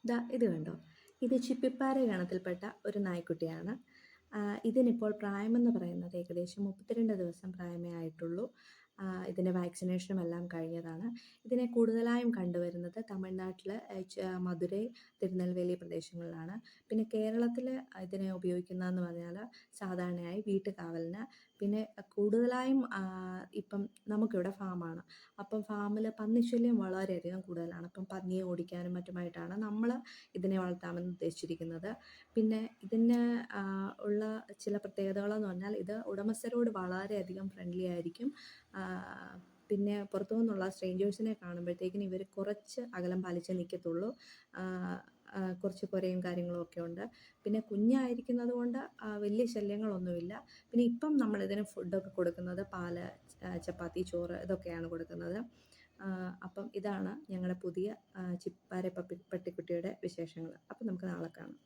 ഇത് കണ്ടോ? ഇത് ചിപ്പിപ്പാര ഗണത്തിൽപ്പെട്ട ഒരു നായ്ക്കുട്ടിയാണ്. ഇതിനിപ്പോൾ പ്രായമെന്ന് പറയുന്നത് ഏകദേശം 32 ദിവസം പ്രായമേ ആയിട്ടുള്ളൂ. ഇതിൻ്റെ വാക്സിനേഷനും എല്ലാം കഴിഞ്ഞതാണ്. ഇതിനെ കൂടുതലായും കണ്ടുവരുന്നത് തമിഴ്നാട്ടില് മധുരൈ, തിരുനെൽവേലി പ്രദേശങ്ങളിലാണ്. പിന്നെ കേരളത്തില് ഇതിനെ ഉപയോഗിക്കുന്നതെന്ന് പറഞ്ഞാല് സാധാരണയായി വീട്ടുകാവലിന്. പിന്നെ കൂടുതലായും ഇപ്പം നമുക്കിവിടെ ഫാമാണ്. അപ്പം ഫാമില് പന്നിശല്യം വളരെയധികം കൂടുതലാണ്. അപ്പം പന്നിയെ ഓടിക്കാനും മറ്റുമായിട്ടാണ് നമ്മള് ഇതിനെ വളർത്താമെന്ന് ഉദ്ദേശിച്ചിരിക്കുന്നത്. പിന്നെ ഇതിന് ഉള്ള ചില പ്രത്യേകതകളെന്ന് പറഞ്ഞാൽ ഇത് ഉടമസ്ഥരോട് വളരെയധികം ഫ്രണ്ട്ലി ആയിരിക്കും. പിന്നെ പുറത്തു നിന്നുള്ള സ്ട്രേഞ്ചേഴ്സിനെ കാണുമ്പോഴത്തേക്കിനും ഇവർ കുറച്ച് അകലം പാലിച്ചേ നിൽക്കത്തുള്ളൂ. കുറച്ച് കുരയും കാര്യങ്ങളും ഒക്കെ ഉണ്ട്. പിന്നെ കുഞ്ഞായിരിക്കുന്നത് കൊണ്ട് വലിയ ശല്യങ്ങളൊന്നുമില്ല. പിന്നെ ഇപ്പം നമ്മളിതിന് ഫുഡൊക്കെ കൊടുക്കുന്നത് പാല്, ചപ്പാത്തി, ചോറ് ഇതൊക്കെയാണ് കൊടുക്കുന്നത്. അപ്പം ഇതാണ് ഞങ്ങളുടെ പുതിയ ചിപ്പാര പട്ടിക്കുട്ടിയുടെ വിശേഷങ്ങൾ. അപ്പം നമുക്ക് നാളെ കാണാം.